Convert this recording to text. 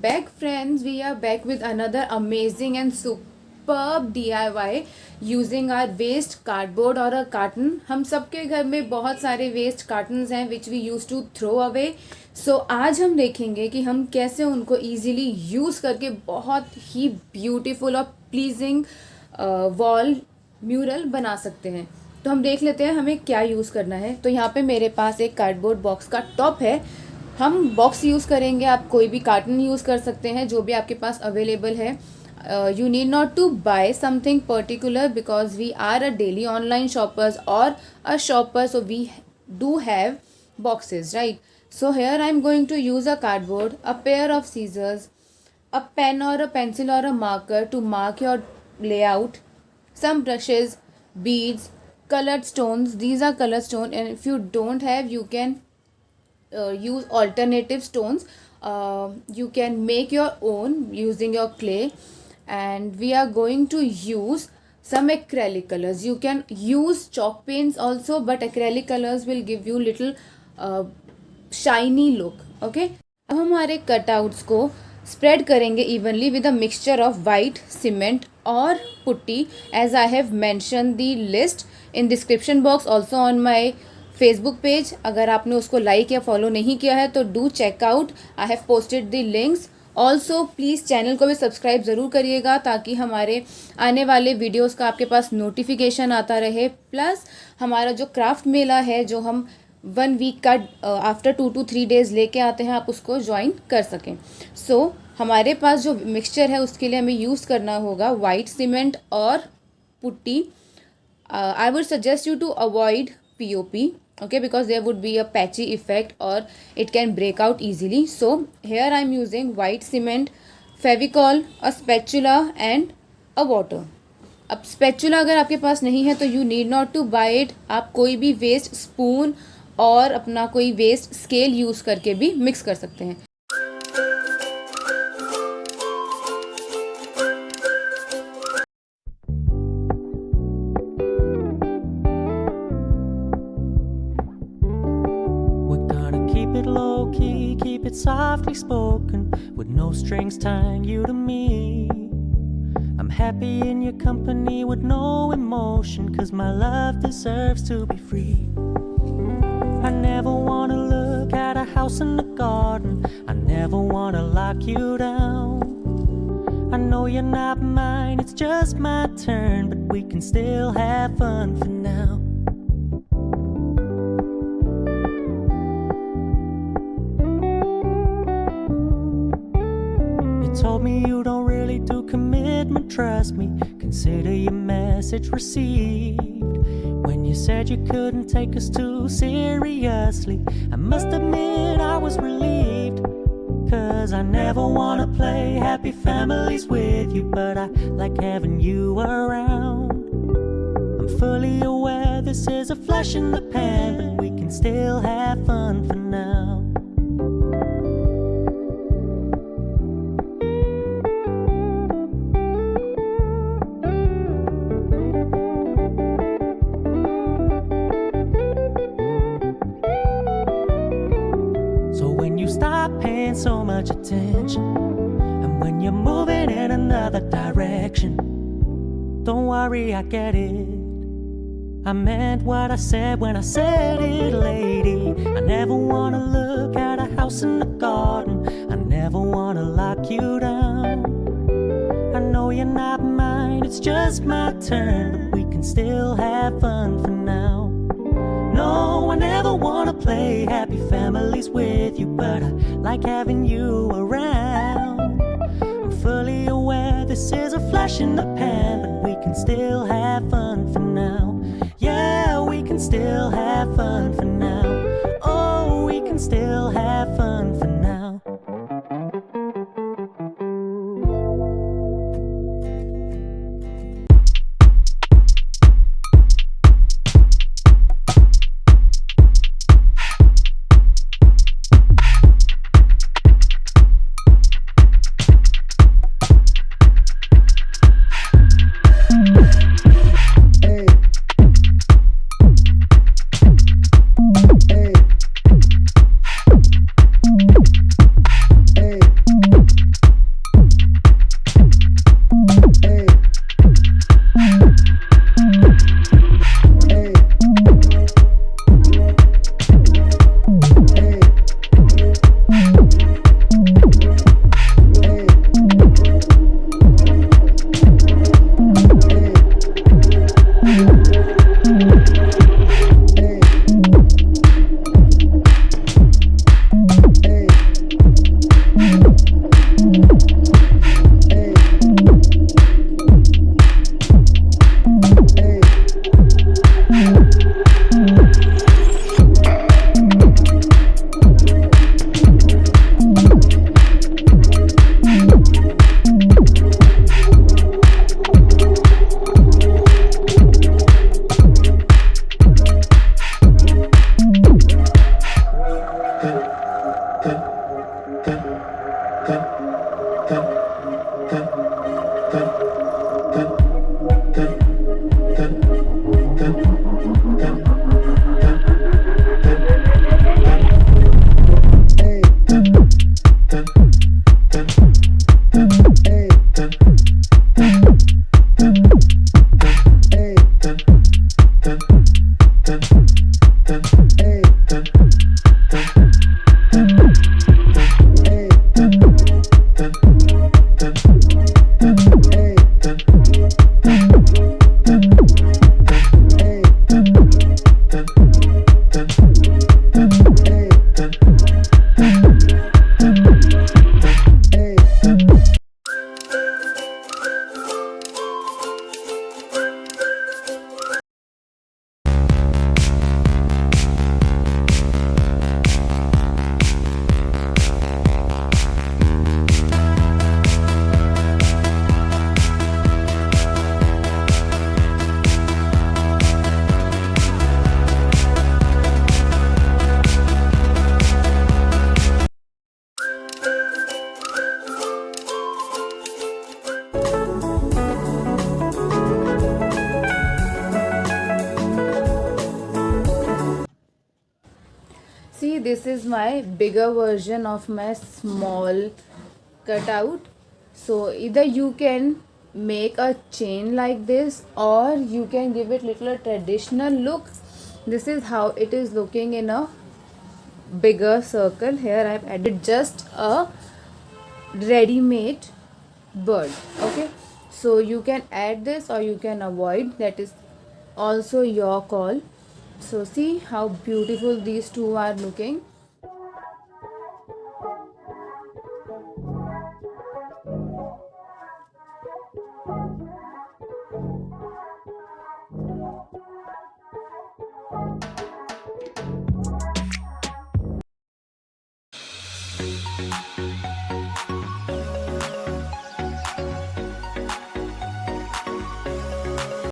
back, friends. We are back with another amazing and superb DIY using our waste cardboard और a carton. हम सबके घर में बहुत सारे waste cartons हैं which we used to throw away. So आज हम देखेंगे कि हम कैसे उनको easily use करके बहुत ही beautiful और pleasing wall mural बना सकते हैं. तो हम देख लेते हैं हमें क्या यूज़ करना है. तो यहाँ पे मेरे पास एक कार्डबोर्ड बॉक्स का टॉप है. हम बॉक्स यूज़ करेंगे, आप कोई भी कार्टन यूज़ कर सकते हैं जो भी आपके पास अवेलेबल है. You need not to buy something particular because we are a daily online shoppers और a shopper, so we do have boxes, right? So here I am going to use a cardboard, a pair of scissors, a pen or a pencil or a marker to mark your layout, some brushes, beads, colored stones. These are color stone, and if you don't have, you can use alternative stones. You can make your own using your clay, and we are going to use some acrylic colors. You can use chalk paints also, but acrylic colors will give you little shiny look. Okay, अब हमारे cutouts को spread करेंगे evenly with a mixture of white cement और putty, as I have mention the list in description box, also on my Facebook page. अगर आपने उसको like या follow नहीं किया है तो do check out, I have posted the links. Also please channel को भी सब्सक्राइब ज़रूर करिएगा ताकि हमारे आने वाले वीडियोस का आपके पास नोटिफिकेशन आता रहे. प्लस हमारा जो क्राफ्ट मेला है जो हम 1 वीक का आफ्टर 2 to 3 days लेके आते हैं, आप उसको ज्वाइन कर सकें. सो हमारे पास जो मिक्सचर है उसके लिए हमें यूज़ करना होगा वाइट सीमेंट और putty. I would suggest you to avoid POP, okay, because there would be a patchy effect or it can break out easily. So here I am using white cement, Fevicol, a spatula and a water. अब spatula अगर आपके पास नहीं है तो you need not to buy it. आप कोई भी waste spoon और अपना कोई वेस्ट स्केल यूज़ करके भी मिक्स कर सकते हैं. Keep it softly spoken, with no strings tying you to me. I'm happy in your company with no emotion, 'cause my love deserves to be free. I never wanna look at a house in the garden, I never wanna lock you down. I know you're not mine, it's just my turn, but we can still have fun for now. Told me you don't really do commitment, trust me, consider your message received. When you said you couldn't take us too seriously, I must admit I was relieved. 'Cause I never wanna play happy families with you, but I like having you around. I'm fully aware this is a flash in the pan, but we can still have fun for now. Stop paying so much attention, and when you're moving in another direction, don't worry, I get it. I meant what I said when I said it, lady. I never wanna look at a house in the garden, I never wanna lock you down. I know you're not mine, it's just my turn, but we can still have fun for now. No, I never wanna play happy families with you, but I like having you around. I'm fully aware this is a flash in the pan, but we can still have fun for now. Yeah, we can still have fun for now. Oh, we can still have fun for now. See, this is my bigger version of my small cutout. So either you can make a chain like this, or you can give it little traditional look. This is how it is looking in a bigger circle. Here I have added just a ready-made bird. Okay, so you can add this or you can avoid, that is also your call. So see how beautiful these two are looking.